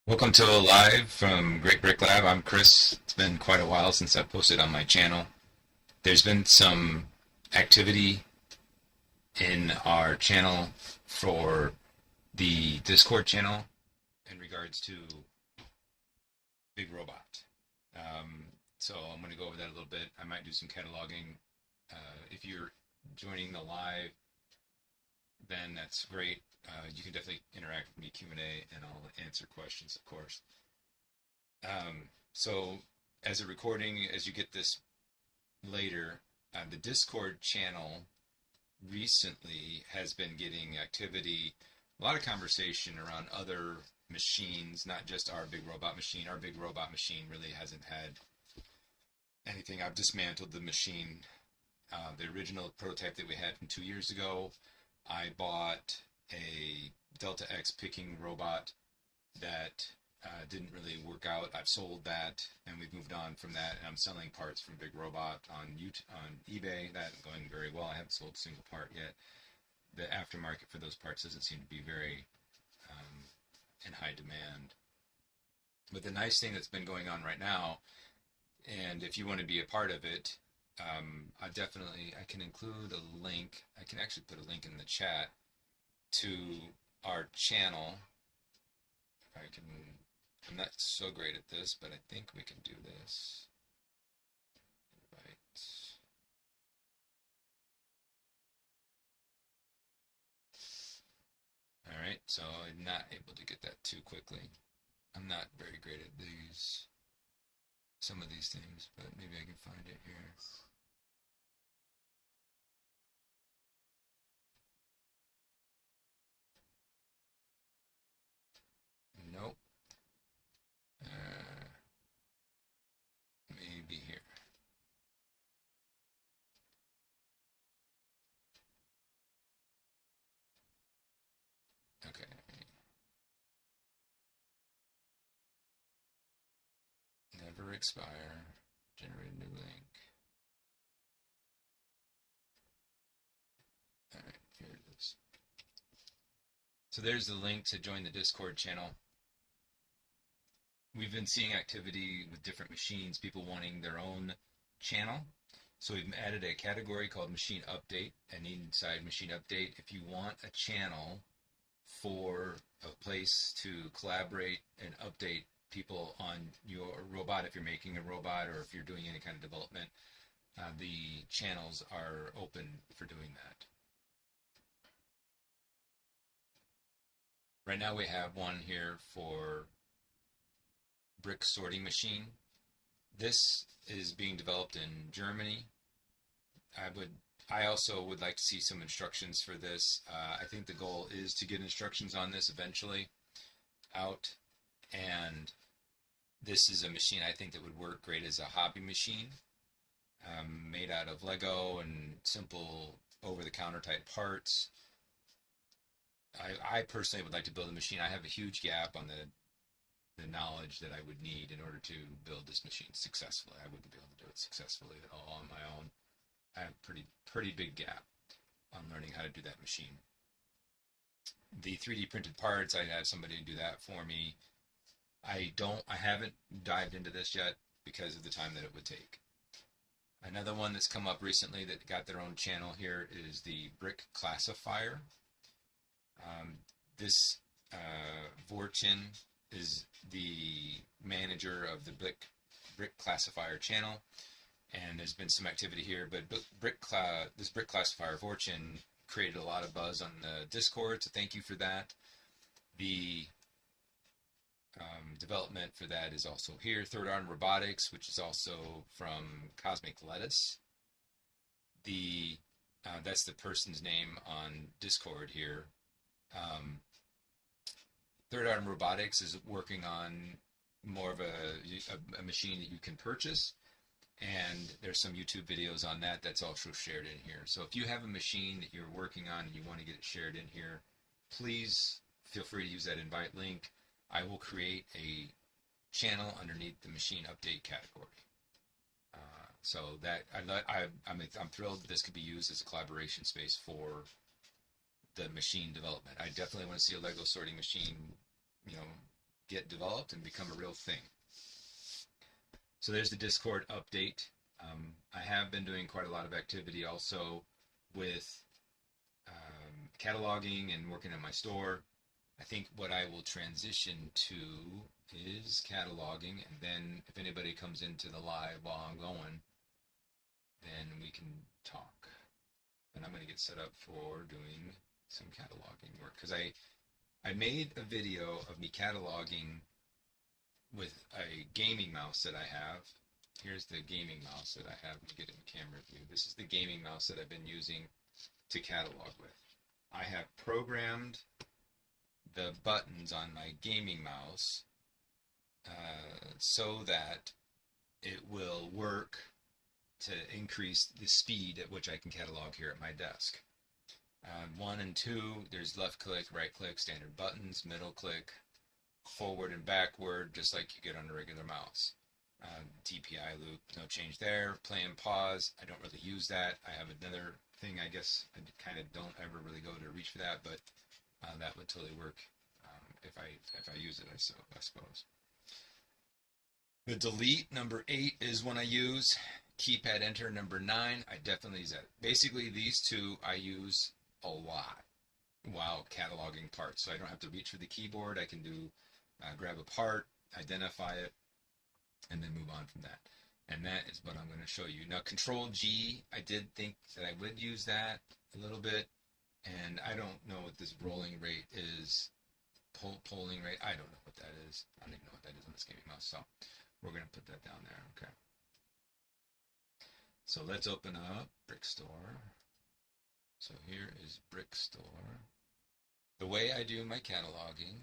Welcome to a live from Great Brick Lab. I'm Chris. It's been quite a while since I've posted on my channel. There's been some activity in our channel for the Discord channel in regards to Big Robot. So I'm going to go over that a little bit. I might do some cataloging. If you're joining the live, then that's great. You can definitely interact with me, Q&A, and I'll answer questions, of course. So as a recording, as you get this later, the Discord channel recently has been getting activity, a lot of conversation around other machines, not just our big robot machine. Our big robot machine really hasn't had anything. I've dismantled the machine. The original prototype that we had from 2 years ago, I bought a Delta X picking robot that didn't really work out. I've sold that, and we've moved on from that. And I'm selling parts from Big Robot on eBay. That's going very well. I haven't sold a single part yet. The aftermarket for those parts doesn't seem to be very in high demand. But the nice thing that's been going on right now, and if you want to be a part of it, I can include a link. I can actually put a link in the chat to our channel. If I can, I'm not so great at this, but I think we can do this. Right. All right, so I'm not able to get that too quickly. I'm not very great at some of these things, but maybe I can find it here. Nope. Uh, Maybe here. Okay. Never expire. Generate a new link. All right, here it is. So there's the link to join the Discord channel. We've been seeing activity with different machines, people wanting their own channel. So we've added a category called Machine Update, and inside Machine Update, if you want a channel for a place to collaborate and update people on your robot, if you're making a robot or if you're doing any kind of development, the channels are open for doing that. Right now we have one here for brick sorting machine. This is being developed in Germany. I also would like to see some instructions for this. I think the goal is to get instructions on this eventually out. And this is a machine I think that would work great as a hobby machine, made out of Lego and simple over-the-counter type parts. I personally would like to build a machine. I have a huge gap on the knowledge that I would need in order to build this machine successfully. I wouldn't be able to do it successfully at all on my own. I have a pretty big gap on learning how to do that machine. The 3D printed parts, I have somebody to do that for me. I haven't dived into this yet because of the time that it would take. Another one that's come up recently that got their own channel here is the Brick Classifier. This Vorchin is the manager of the Brick Classifier channel, and there's been some activity here. But this Brick Classifier Vorchin created a lot of buzz on the Discord, so thank you for that. The development for that is also here. Third Arm Robotics, which is also from Cosmic Lettuce. That's the person's name on Discord here. Third Arm Robotics is working on more of a machine that you can purchase, and there's some YouTube videos on that that's also shared in here. So if you have a machine that you're working on and you want to get it shared in here, please feel free to use that invite link. I will create a channel underneath the machine update category. So that I'm thrilled that this could be used as a collaboration space for the machine development. I definitely want to see a Lego sorting machine, get developed and become a real thing. So there's the Discord update. I have been doing quite a lot of activity also with cataloging and working at my store. I think what I will transition to is cataloging, and then if anybody comes into the live while I'm going, then we can talk. And I'm going to get set up for doing some cataloging work, because I made a video of me cataloging with a gaming mouse that I have. Here's the gaming mouse that I have. Let me get in the camera view. This is the gaming mouse that I've been using to catalog with. I have programmed the buttons on my gaming mouse so that it will work to increase the speed at which I can catalog here at my desk. 1 and 2, there's left click, right click, standard buttons, middle click, forward and backward, just like you get on a regular mouse. DPI loop, no change there. Play and pause, I don't really use that. I have another thing, I guess I kind of don't ever really go to reach for that, but that would totally work if I use it, I suppose. The delete, number 8, is one I use. Keypad enter, number 9, I definitely use that. Basically, these two I use a lot while cataloging parts, so I don't have to reach for the keyboard. I can do grab a part, identify it, and then move on from that. And that is what I'm going to show you. Now, Control G, I did think that I would use that a little bit, and I don't know what this rolling rate is. Polling rate, I don't know what that is. I don't even know what that is on this gaming mouse, so we're going to put that down there. Okay. So let's open up Brickstore. So here is Brickstore. The way I do my cataloging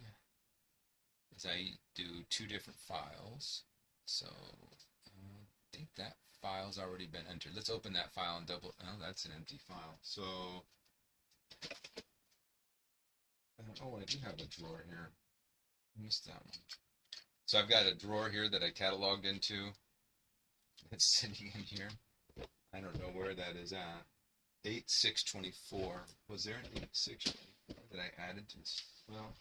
is I do 2 different files. So I think that file's already been entered. Let's open that file and double. Oh, that's an empty file. So, oh, I do have a drawer here. I missed that one. So I've got a drawer here that I cataloged into. It's sitting in here. I don't know where that is at. 8624. Was there an 8624 that I added to this? Well,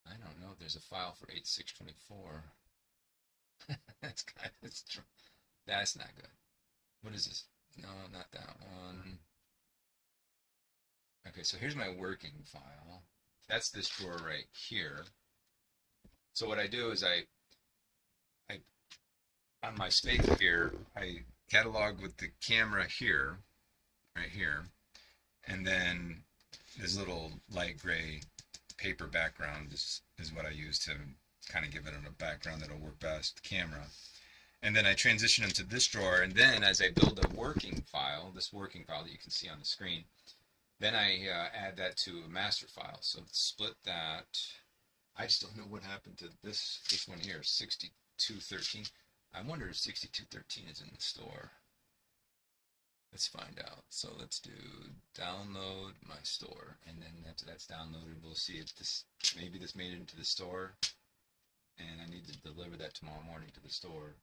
I don't know if there's a file for 8624. That's not good. What is this? No, not that one. Okay, so here's my working file. That's this drawer right here. So what I do is I on my space here, I catalog with the camera here, right here, and then this little light gray paper background is what I use to kind of give it a background that'll work best, camera. And then I transition into this drawer, and then as I build a working file, this working file that you can see on the screen, then I add that to a master file. So split that. I just don't know what happened to this one here, 6213. I wonder if 6213 is in the store. Let's find out. So let's do download my store, and then after that's downloaded, we'll see if maybe this made it into the store, and I need to deliver that tomorrow morning to the store.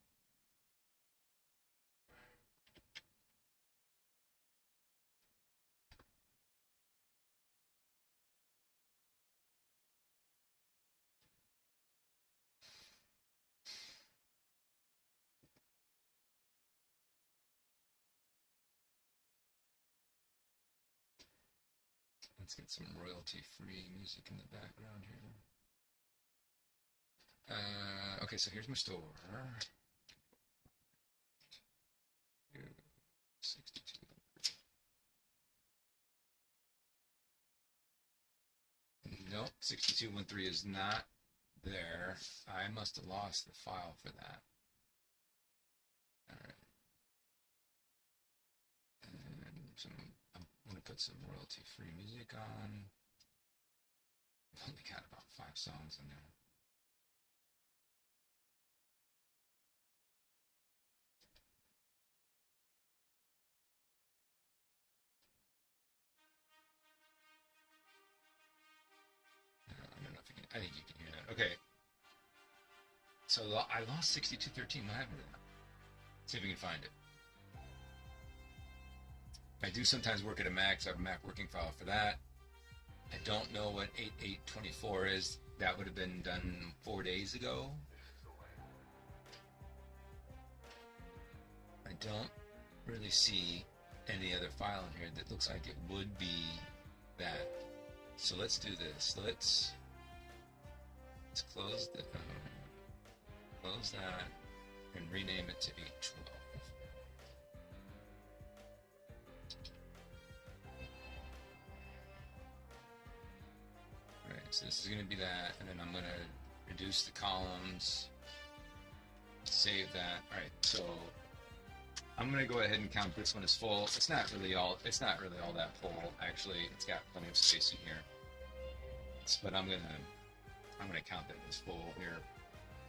Let's get some royalty-free music in the background here. Okay, so here's my store. 62. Nope, 6213 is not there. I must have lost the file for that. All right. And I'm going to put some royalty-free music on. I've only got about 5 songs in there. I don't know if you can, I think you can hear that. Okay. So I lost 6213. What happened to that? See if we can find it. I do sometimes work at a Mac, so I have a Mac working file for that. I don't know what 8824 is. that would have been done 4 days ago. I don't really see any other file in here that looks like it would be that. So let's do this. Let's close close that and rename it to 812. Alright, so this is going to be that, and then I'm going to reduce the columns, save that. Alright, so I'm going to go ahead and count this one as full. It's not really all that full, actually. It's got plenty of space in here. But I'm going to count that as full here.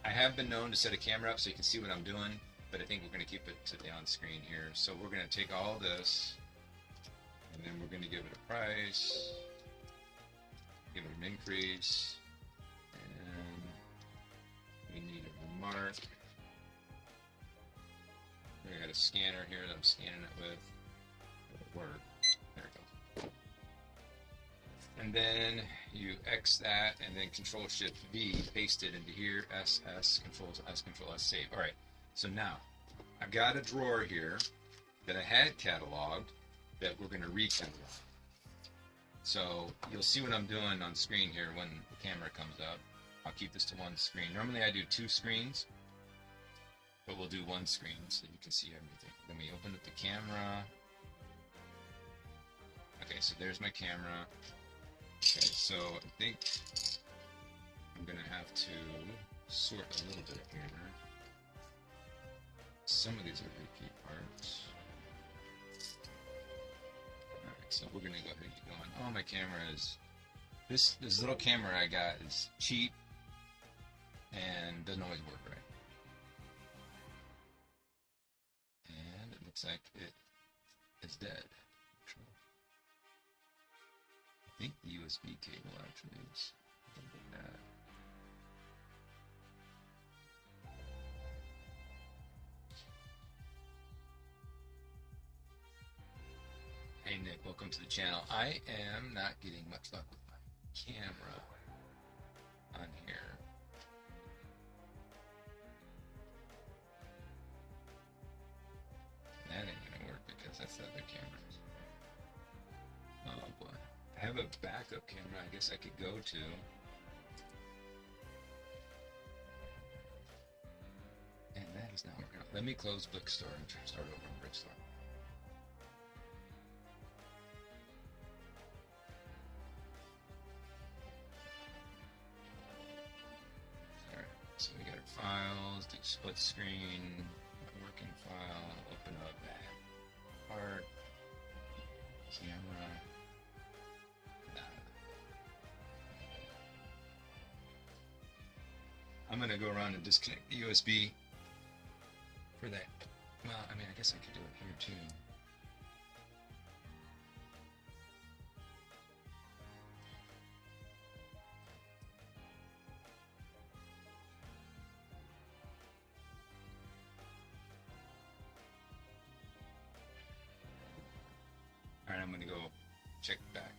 I have been known to set a camera up so you can see what I'm doing, but I think we're going to keep it to the on screen here. So we're going to take all this, and then we're going to give it a price, give it an increase, and we need a remark. I got a scanner here that I'm scanning it with. It'll work. There we go. And then you X that, and then Control Shift V, paste it into here. SS, Control S, Control S, save. All right. So now I've got a drawer here that I had cataloged that we're going to recatalog. So you'll see what I'm doing on screen here when the camera comes up. I'll keep this to one screen. Normally I do 2 screens, but we'll do 1 screen so you can see everything. Then we open up the camera. Okay, so there's my camera. Okay, so I think I'm going to have to sort a little bit here. Some of these are repeat parts. Alright, so we're going to go ahead and keep going. Oh, my camera is... This little camera I got is cheap and doesn't always work right. And it looks like it is dead. I think the USB cable actually is a little bit bad. Hey Nick, welcome to the channel. I am not getting much luck with my camera on here. That ain't gonna work because that's the other camera. Oh boy. I have a backup camera I guess I could go to. And that is not working out. Let me close Brickstore and start over on Brickstore. Alright, so we got our files, do split screen, working file, open up that part, camera. I'm going to go around and disconnect the USB for that. Well, I mean, I guess I could do it here too. All right, I'm going to go check back.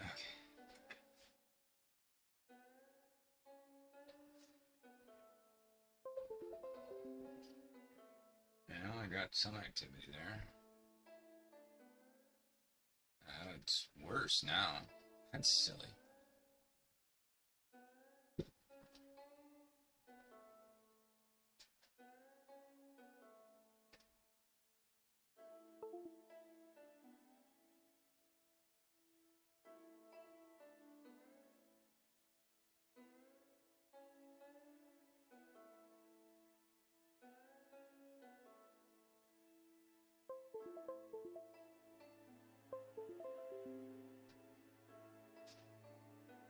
Okay. Now I got some activity there. It's worse now. That's silly.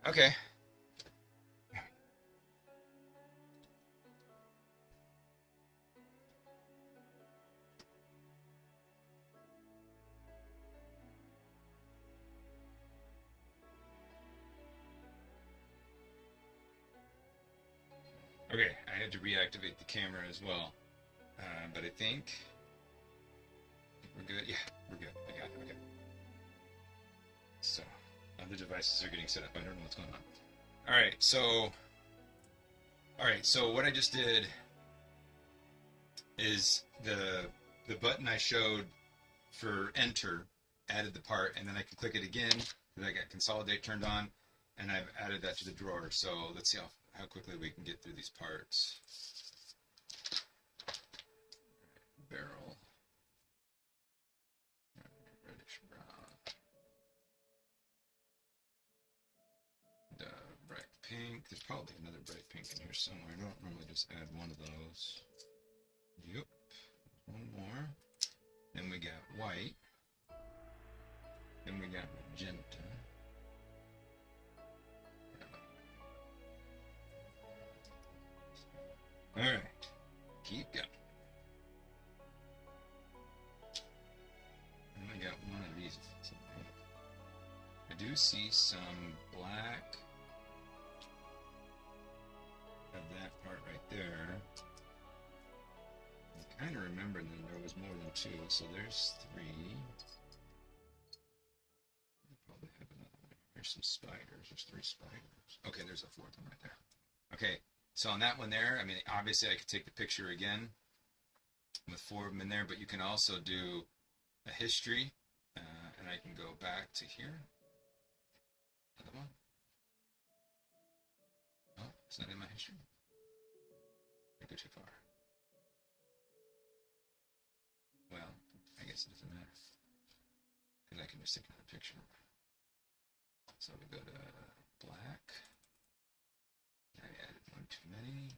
Okay. Okay, I had to reactivate the camera as well. But I think we're good. Yeah, we're good. I got it. Okay. So, other devices are getting set up. I don't know what's going on. All right. So what I just did is the button I showed for enter added the part, and then I can click it again because I got consolidate turned on, and I've added that to the drawer. So let's see how quickly we can get through these parts. Barrel. Reddish brown. Bright pink. There's probably another bright pink in here somewhere. I don't normally just add one of those. Yep. One more. Then we got white. Then we got magenta. All right. Keep going. And we got one of these. I do see some black of that part right there. I kind of remember that there was more than two, so there's three. I probably have another one. There's some spiders. There's three spiders. Okay, there's a fourth one right there. Okay, so on that one there, I mean, obviously I could take the picture again with four of them in there, but you can also do a history, and I can go back to here. Another one. Oh, it's not in my history. I go too far. Well, I guess it doesn't matter, because I can just take another picture. So we go to black. I added one too many.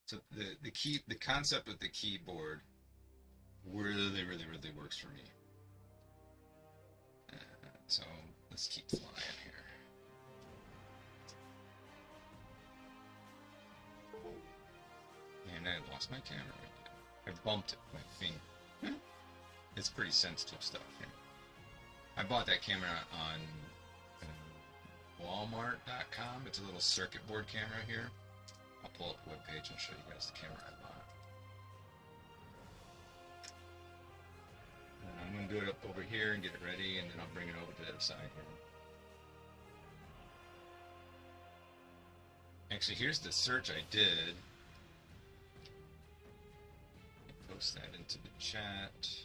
So the concept of the keyboard really works for me. So let's keep flying here. And I lost my camera. I bumped it with my finger. It's pretty sensitive stuff here. I bought that camera on Walmart.com. It's a little circuit board camera here. I'll pull up the webpage and show you guys the camera I bought. And I'm going to do it up over here and get it ready, and then I'll bring it over to the other side here. Actually, here's the search I did. Post that into the chat.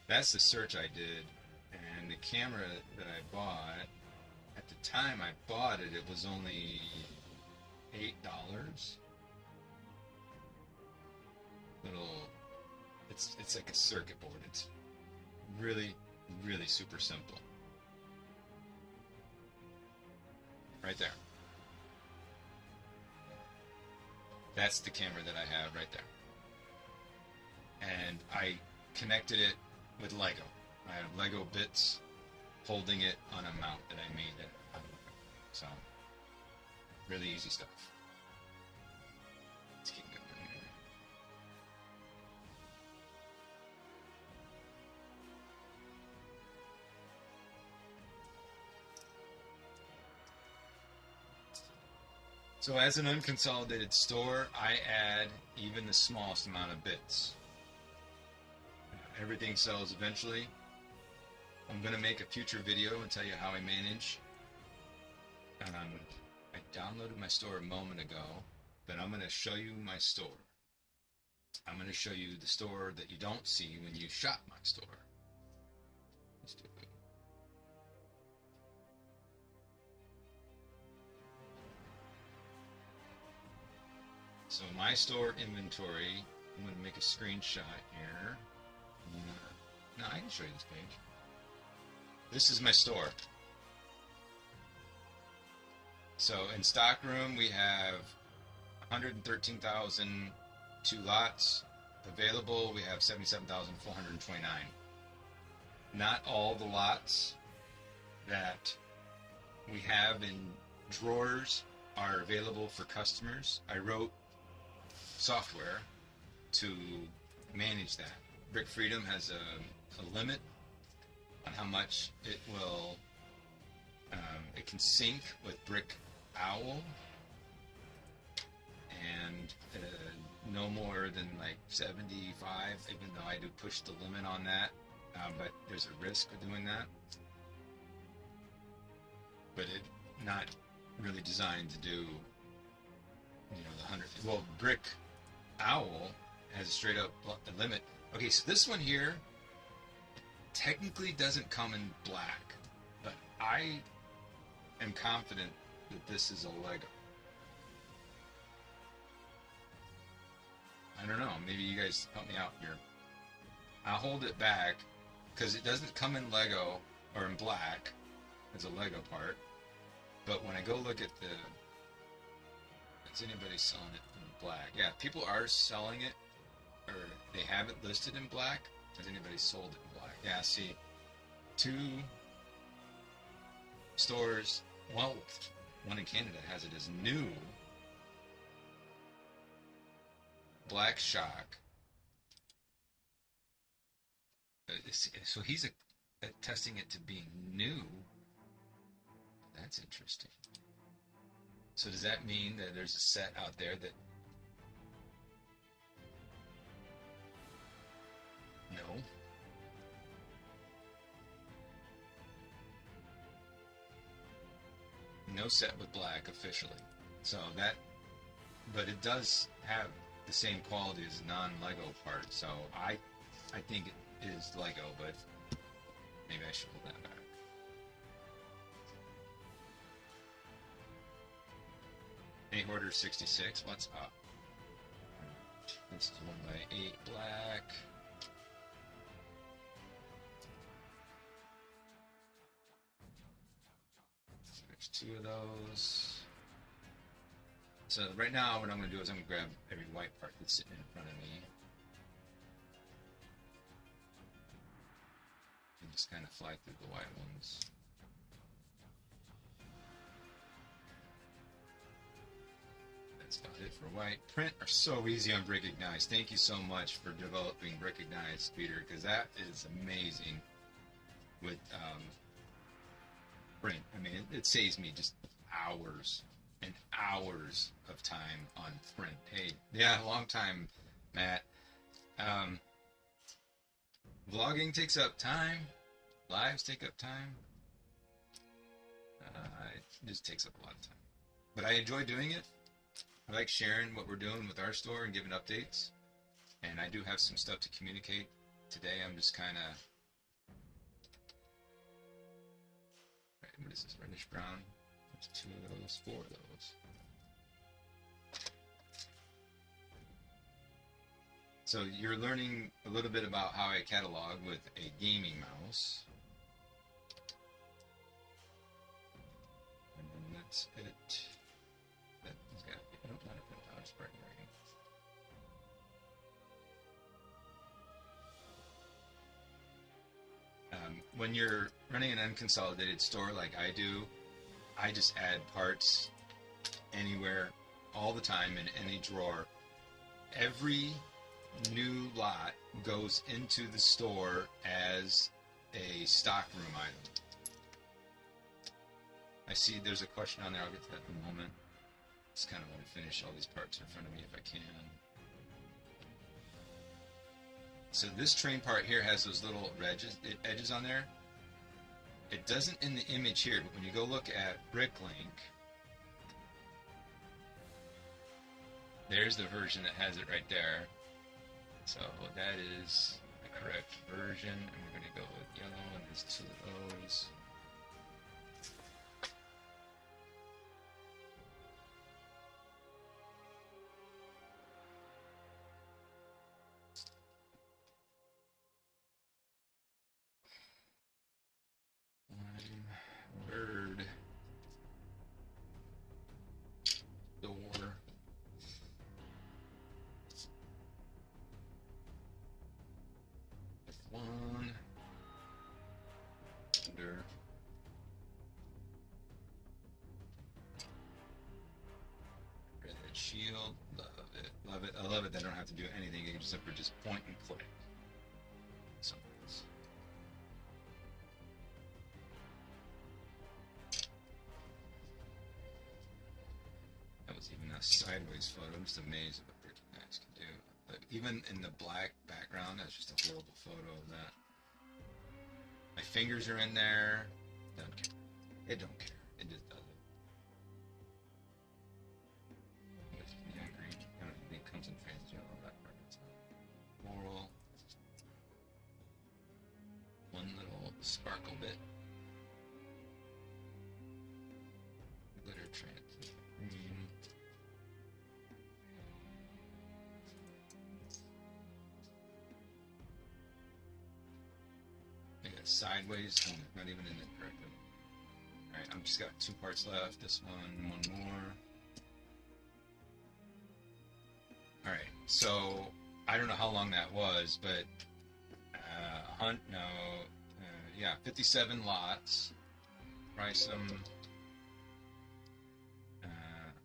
That's the search I did, and the camera that I bought, at the time I bought it, it was only $8. It's like a circuit board. It's really super simple. Right there. That's the camera that I have right there. And I connected it with Lego. I have Lego bits holding it on a mount that I made it out of Lego. So, really easy stuff. Let's keep going here. So as an unconsolidated store, I add even the smallest amount of bits. Everything sells eventually. I'm going to make a future video and tell you how I manage. I downloaded my store a moment ago, but I'm going to show you my store. I'm going to show you the store that you don't see when you shop my store. Let's do it. So my store inventory, I'm going to make a screenshot here. No, I can show you this page. This is my store. So in stockroom we have 113,002 lots. Available we have 77,429. not all the lots that we have in drawers are available for customers. I wrote software to manage that. Brick Freedom has a limit on how much it will, it can sync with Brick Owl, and no more than like 75, even though I do push the limit on that, but there's a risk of doing that. But it not really designed to do, you know, the 100. Well, Brick Owl has a straight up limit. Okay, so this one here technically doesn't come in black, but I am confident that this is a Lego. I don't know, maybe you guys help me out here. I'll hold it back because it doesn't come in Lego or in black as a Lego part. But when I go look at the, is anybody selling it in black? Yeah, people are selling it, or they have it listed in black. Has anybody sold it in black? Yeah, see, 2 stores, well, one in Canada has it as new. Black Shock. So he's testing it to being new. That's interesting. So does that mean that there's a set out there that... No. No set with black officially. So that... But it does have the same quality as a non-Lego part. So I think it is Lego, but maybe I should hold that back. Order 66, what's up? This is 1x8 black. There's 2 of those. So right now what I'm going to do is I'm going to grab every white part that's sitting in front of me. And just kind of fly through the white ones. That's about it for white. Print are so easy on Brickignite. Thank you so much for developing Brickignite, Peter, because that is amazing with print. I mean, it saves me just hours and hours of time on print. Hey, yeah, long time, Matt. Vlogging takes up time. Lives take up time. It just takes up a lot of time. But I enjoy doing it. I like sharing what we're doing with our store and giving updates. And I do have some stuff to communicate. Today I'm just kind of... Right, what is this? Reddish brown? There's 2 of those, 4 of those. So you're learning a little bit about how I catalog with a gaming mouse. And then that's it. That's got to be, I don't want to put out its bright rating. When you're running an unconsolidated store like I do, I just add parts anywhere, all the time, in any drawer. Every new lot goes into the store as a stockroom item. I see there's a question on there. I'll get to that in a moment. Just kind of want to finish all these parts in front of me if I can. So this train part here has those little edges on there. It doesn't in the image here, but when you go look at Bricklink, there's the version that has it right there. So that is the correct version, and we're going to go with yellow, and there's 2 of those. Bird. Door. One. Shield, love it, love it. I love it. They don't have to do anything except for just point and click. So that was even a sideways photo. I'm just amazed at what Breaking Knives can do. But even in the black background, that's just a horrible photo of that. My fingers are in there. Don't care. It don't care. It just doesn't. Yeah, green. I don't think it comes in trans yellow. That part is floral. One little sparkle bit. Glitter trans green. I got sideways, not even in the correct. Alright, I've just got 2 parts left. This one more. Alright, so I don't know how long that was, but yeah, 57 lots. Price them.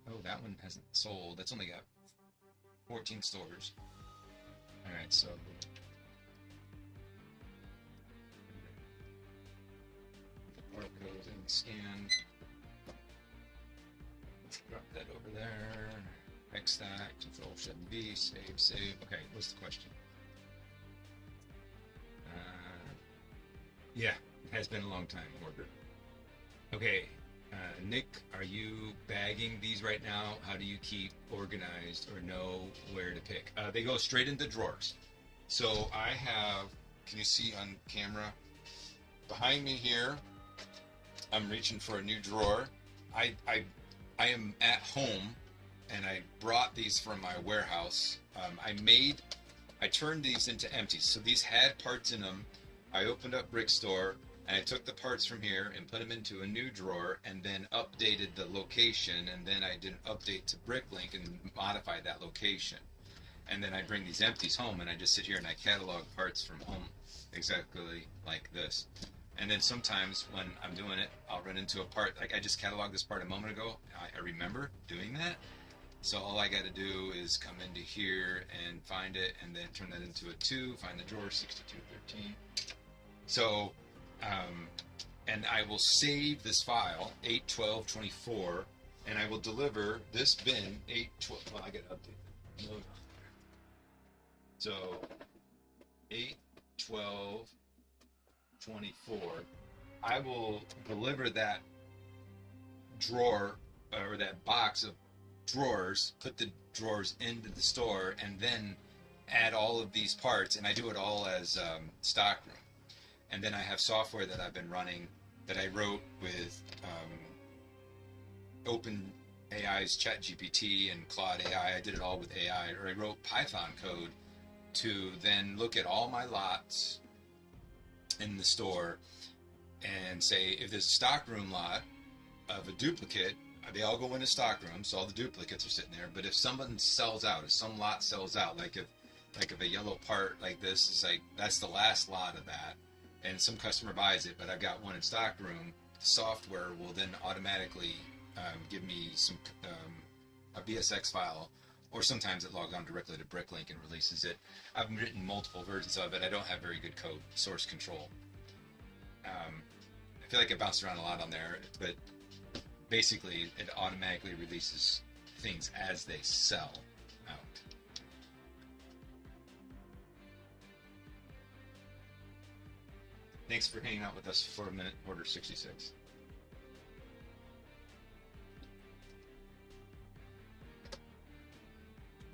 Oh, that one hasn't sold. That's only got 14 stores. Alright, so barcode and scan. Drop that over there. X that. Control Shift V. Save. Okay, what's the question? Yeah, it has been a long time. Order. Okay, Nick, are you bagging these right now? How do you keep organized or know where to pick? They go straight into drawers. So I have. Can you see on camera? Behind me here, I'm reaching for a new drawer. I am at home, and I brought these from my warehouse. I turned these into empties. So these had parts in them. I opened up Brickstore, and I took the parts from here and put them into a new drawer, and then updated the location, and then I did an update to Bricklink and modified that location. And then I bring these empties home, and I just sit here and I catalog parts from home exactly like this. And then sometimes when I'm doing it, I'll run into a part, like I just cataloged this part a moment ago. I remember doing that. So all I got to do is come into here and find it, and then turn that into a 2, find the drawer, 6213. So, and I will save this file, 81224, and I will deliver this bin, 812, well, I got to update that. So, 81224, I will deliver that drawer, or that box of drawers, put the drawers into the store, and then add all of these parts, and I do it all as stockroom. And then I have software that I've been running that I wrote with OpenAI's ChatGPT and Claude AI. I did it all with AI, or I wrote Python code to then look at all my lots in the store and say, if there's a stockroom lot of a duplicate, they all go into stockroom, so all the duplicates are sitting there. But if someone sells out, if some lot sells out, like if a yellow part like this, it's like that's the last lot of that, and some customer buys it, but I've got one in stockroom, the software will then automatically give me a BSX file, or sometimes it logs on directly to Bricklink and releases it. I've written multiple versions of it. I don't have very good code source control. I feel like I bounced around a lot on there, but basically it automatically releases things as they sell out. Thanks for hanging out with us for a minute, Order 66.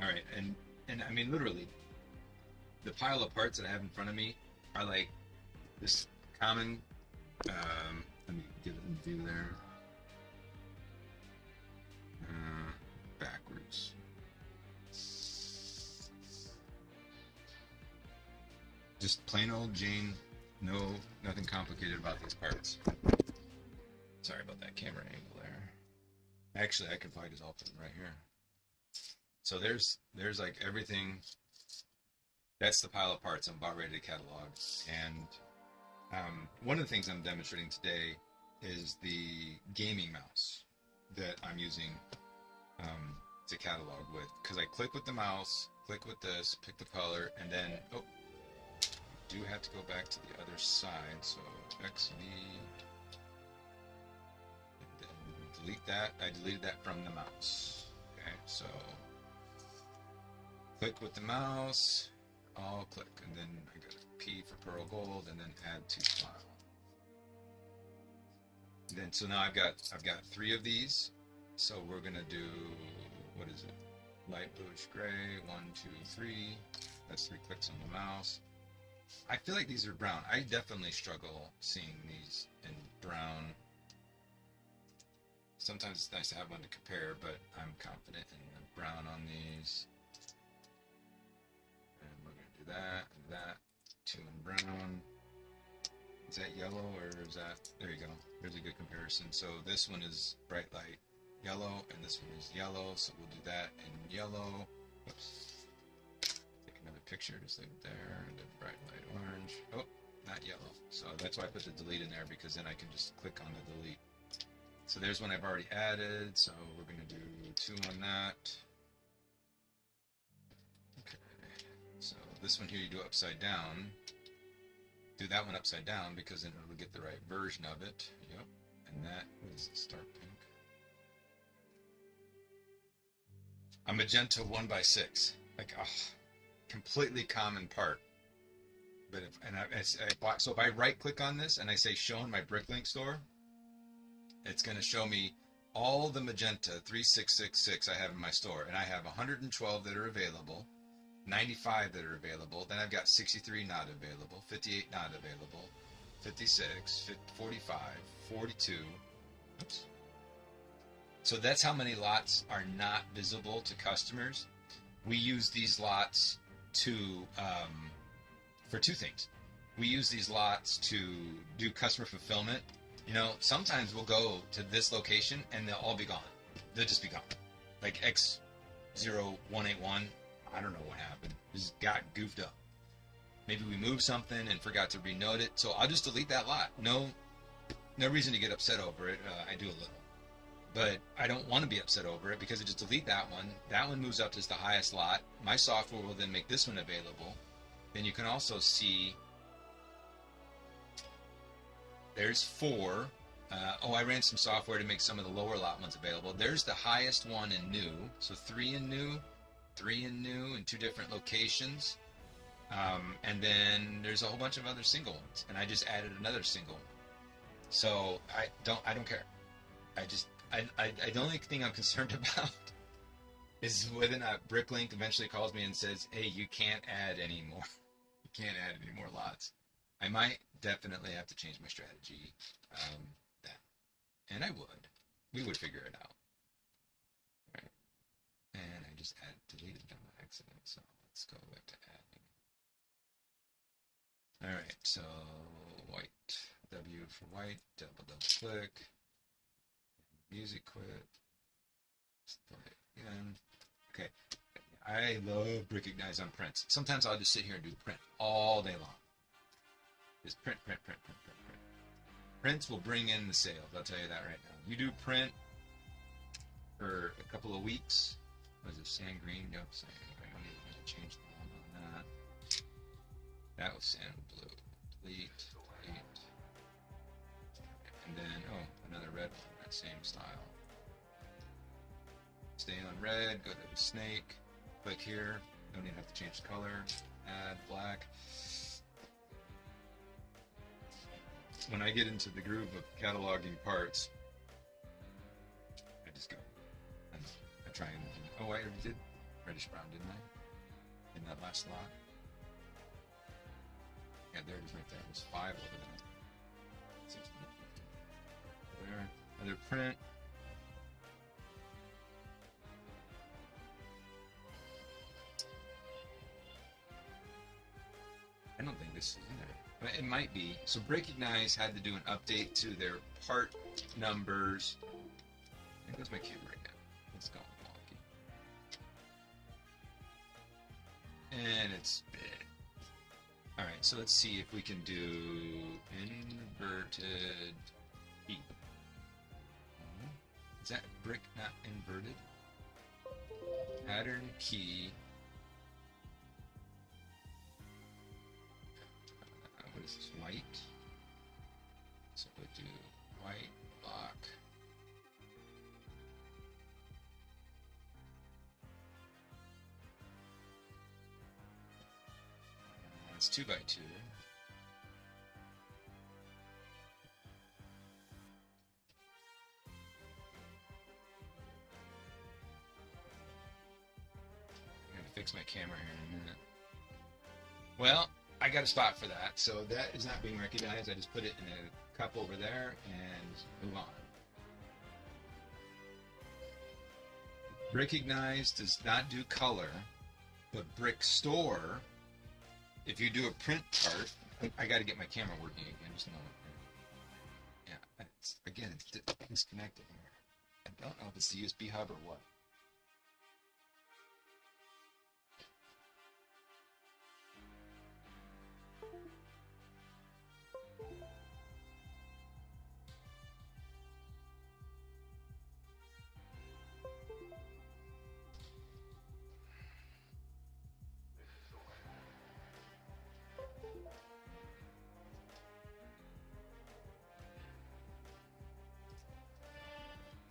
All right, and I mean literally, the pile of parts that I have in front of me are like this common. Let me give it a view there. Backwards. Just plain old Jane. No, nothing complicated about these parts. Sorry about that camera angle there. Actually, I could probably just open it right here. So there's like everything. That's the pile of parts I'm about ready to catalog. And one of the things I'm demonstrating today is the gaming mouse that I'm using. to catalog with, because I click with the mouse, click with this, pick the color, and then, oh, do have to go back to the other side, so XV, and then delete that. I deleted that from the mouse. Okay, so click with the mouse, I'll click, and then I got a P for Pearl Gold, and then add to file. And then so now I've got 3 of these. So we're gonna do, what is it? Light bluish gray, 1, 2, 3. That's 3 clicks on the mouse. I feel like these are brown. I definitely struggle seeing these in brown. Sometimes it's nice to have one to compare, but I'm confident in the brown on these. And we're gonna do that and that. 2 in brown. Is that yellow or is that, there you go. There's a good comparison. So this one is bright light yellow and this one is yellow. So we'll do that in yellow. Whoops. Take another picture, just leave it there, and then bright light orange. Oh, not yellow. So that's why I put the delete in there, because then I can just click on the delete. So there's one I've already added. So we're going to do 2 on that. Okay. So this one here you do upside down. Do that one upside down because then it'll get the right version of it. Yep. And that was Stark Pink. A magenta 1x6. Like, completely common part. But so if I right click on this and I say show in my Bricklink store, it's going to show me all the magenta 3666 I have in my store. And I have 112 that are available. 95 that are available, then I've got 63 not available, 58 not available, 56, 45, 42. Oops. So that's how many lots are not visible to customers. We use these lots to for 2 things. We use these lots to do customer fulfillment. You know, sometimes we'll go to this location and they'll all be gone. They'll just be gone. Like X0181. I don't know what happened. Just got goofed up. Maybe we moved something and forgot to renote it. So I'll just delete that lot. No reason to get upset over it. I do a little. But I don't want to be upset over it because I just delete that one. That one moves up as the highest lot. My software will then make this one available. Then you can also see there's 4. I ran some software to make some of the lower lot ones available. There's the highest one in new. So 3 in new. 3 in new in 2 different locations, and then there's a whole bunch of other single ones, and I just added another single one. So I don't care. The only thing I'm concerned about is whether or not Bricklink eventually calls me and says, hey, you can't add any more. You can't add any more lots. I might definitely have to change my strategy then, and we would figure it out. And I just deleted them by accident, so let's go back to adding. Alright, so white, W for white, double click, music quit, play again. Okay, I love Brickignise on prints. Sometimes I'll just sit here and do print all day long. Just print. Prints will bring in the sales, I'll tell you that right now. You do print for a couple of weeks. Was it sand green? Yep, sand green. I need to change the one on that. That was sand blue. Delete. And then, another red one, that same style. Stay on red, go to the snake, click here. Don't even have to change the color. Add black. When I get into the groove of cataloging parts, I just go. I try and I already did reddish brown, didn't I? In that last lot. Yeah, there it is right there. There's 5 over there. There. Another print. I don't think this is in there. But it might be. So Brickignise had to do an update to their part numbers. There goes my camera again. It's going wonky. And it's big. Alright, so let's see if we can do inverted E. Is that brick not inverted? pattern key. What is this? White. So we'll do white block. It's 2 by 2. I'm gonna fix my camera here in a minute. Well, I got a spot for that, so that is not being recognized. I just put it in a cup over there and move on. Recognize does not do color, but Brickstore, if you do a print part, I got to get my camera working again. Just a moment here. Yeah, again, it's disconnected here. I don't know if it's the USB hub or what.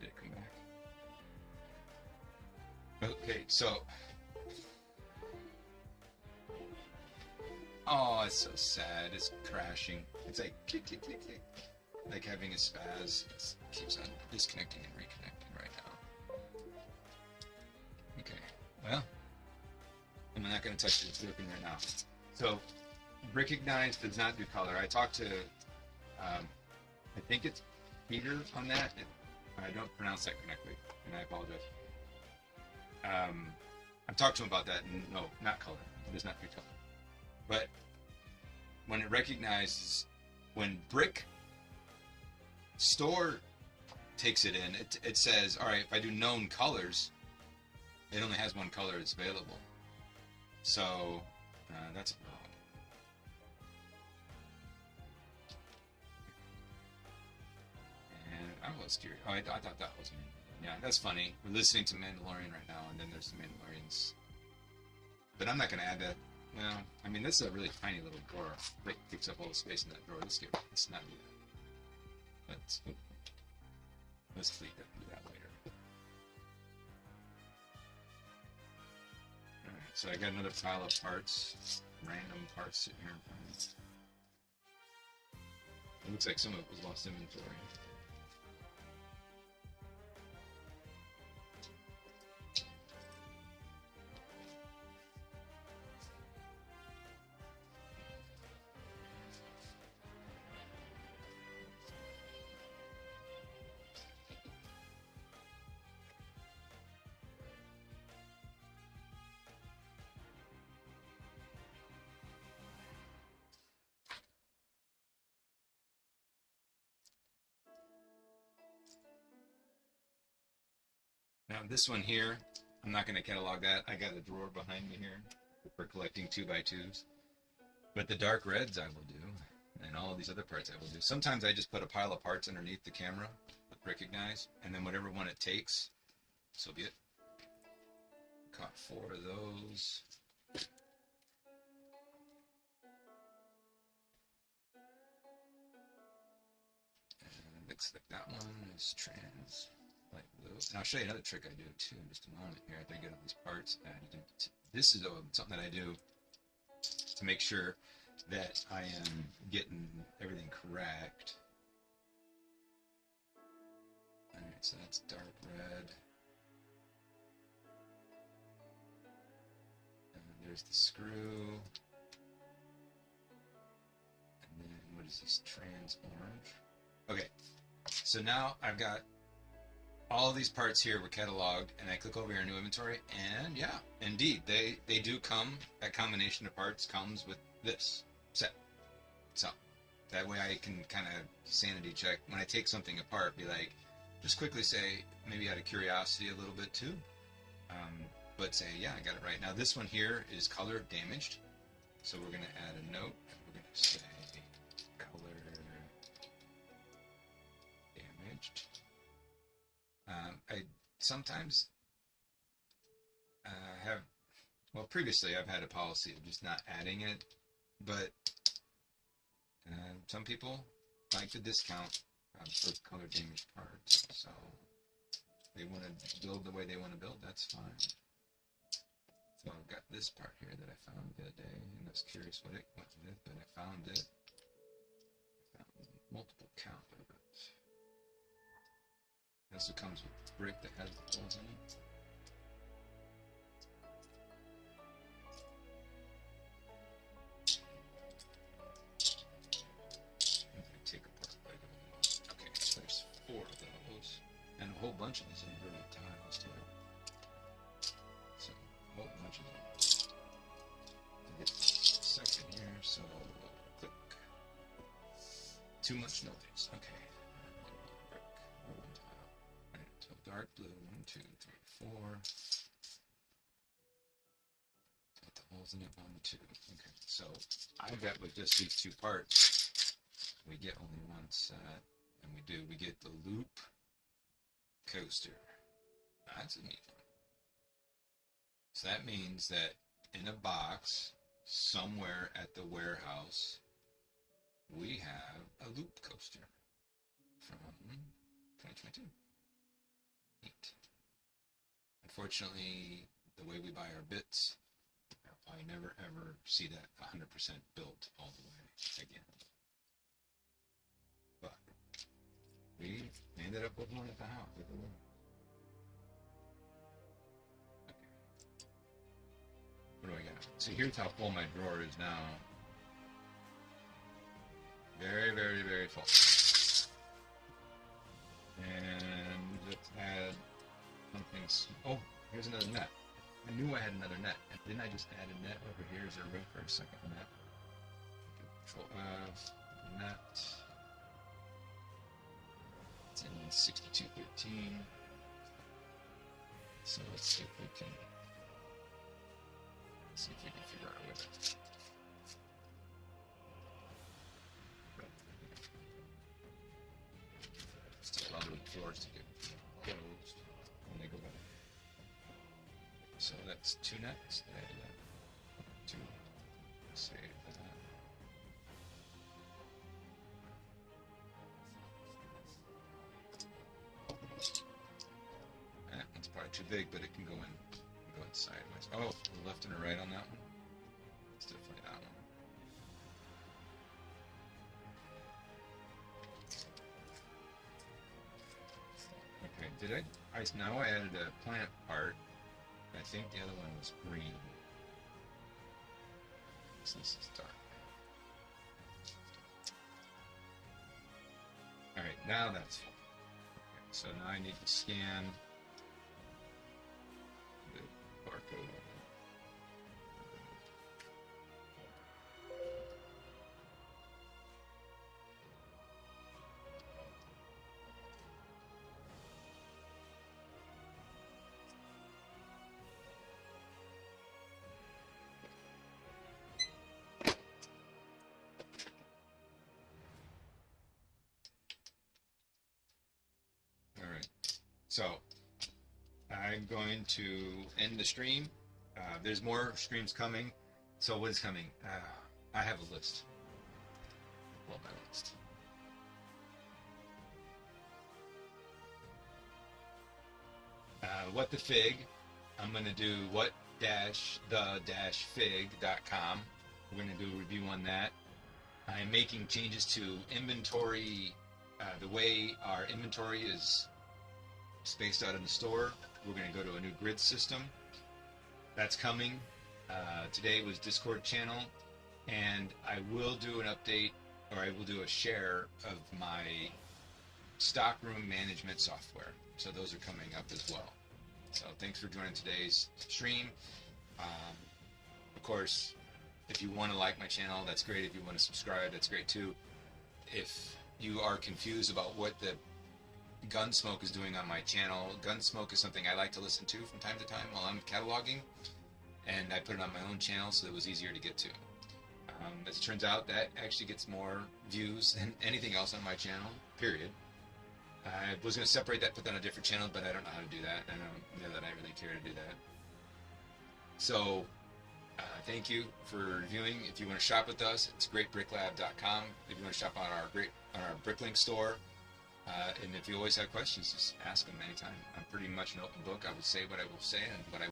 Did it come back? Okay, so. Oh, it's so sad. It's crashing. It's like click, click, click, click. Like having a spaz. It keeps on disconnecting and reconnecting right now. Okay, well, I'm not going to touch it. It's working right now. So, Recognize does not do color. I talked to, I think it's Peter on that. I don't pronounce that correctly, and I apologize. I've talked to him about that, and no, not color. It does not do color. But when it recognizes, when Brickstore takes it in, it says, all right, if I do known colors, it only has one color that's available. So that's a problem. And I was curious. Oh, I thought that was me. Yeah, that's funny. We're listening to Mandalorian right now, and then there's the Mandalorians. But I'm not going to add that. Well, I mean, this is a really tiny little drawer. It takes up all the space in that drawer. Let's not do that. Let's delete that and do that later. Alright, so I got another pile of parts. Random parts sitting here in front of me. It looks like some of it was lost inventory. Now this one here, I'm not going to catalog that. I got a drawer behind me here for collecting 2x2s. But the dark reds I will do, and all of these other parts I will do. Sometimes I just put a pile of parts underneath the camera with Recognize, and then whatever one it takes, so be it. Caught 4 of those. And looks like that one is trans. Like those. And I'll show you another trick I do too in just a moment here. After I get all these parts added into. This is something that I do to make sure that I am getting everything correct. Alright, so that's dark red. And then there's the screw. And then what is this? Trans orange. Okay, so now I've got all of these parts here were cataloged, and I click over here in new inventory, and yeah, indeed, they do come, that combination of parts comes with this set. So that way I can kind of sanity check when I take something apart, be like, just quickly say, maybe out of curiosity a little bit too, but say, yeah, I got it right. Now this one here is color damaged, so we're going to add a note, we're going to say color damaged. I sometimes Well, previously I've had a policy of just not adding it, but some people like the discount for color damaged parts, so they want to build the way they want to build. That's fine. So I've got this part here that I found the other day, and I was curious what it went with, but I found it. I found multiple count of it. It also comes with a brick that has the holes in it. Take apart by doing this. Okay, so there's 4 of those, and a whole bunch of these inverted tiles too. So a whole bunch of them. Get a second here, so click. Too much noise. Okay. Brick, 1 tile. Alright, so dark blue, 1, 2, 3, 4. Got the holes in it, 1, 2. Okay, so I bet with just these 2 parts, we get only 1 set, and we get the loop coaster. That's a neat one. So that means that in a box somewhere at the warehouse, we have a loop coaster from 2022. Neat. Unfortunately, the way we buy our bits, I'll probably never ever see that 100% built all the way again. But we ended up with one at the house. Okay. What do I got? So here's how full my drawer is now. Very, very, very full. And let's add something. Oh, here's another net. I knew I had another net. And didn't I just add a net over here? Is there room for a second net? Control F, net. It's in 6213. So let's see if we can figure out a way to. Still allow the floors to get closed when they go back. So that's 2 nets. Did I do that? 2. Save that. It's probably too big, but it can go in. Go in sideways. Oh, a left and a right on that one. It's definitely that one. Okay, did I? Now I added a plant part. I think the other one was green. So this is dark. All right, now that's full. Okay, so now I need to scan the barcode. So I'm going to end the stream. There's more streams coming. So what is coming? I have a list. Pull my list. What the Fig. I'm going to do what-the-fig.com. We're going to do a review on that. I'm making changes to inventory. The way our inventory is spaced out in the store. We're going to go to a new grid system. That's coming. Today was Discord channel, and I will do an update, or I will do a share of my stockroom management software. So those are coming up as well. So thanks for joining today's stream. Of course, if you want to like my channel, that's great. If you want to subscribe, that's great too. If you are confused about what the Gunsmoke is doing on my channel, Gunsmoke is something I like to listen to from time to time while I'm cataloging, and I put it on my own channel so it was easier to get to. As it turns out, that actually gets more views than anything else on my channel, period. I was going to separate that, put that on a different channel, but I don't know how to do that. I don't know that I really care to do that. So thank you for reviewing. If you want to shop with us, it's greatbricklab.com. If you want to shop on our Bricklink store, and if you always have questions, just ask them anytime. I'm pretty much an open book. I will say what I will say and what I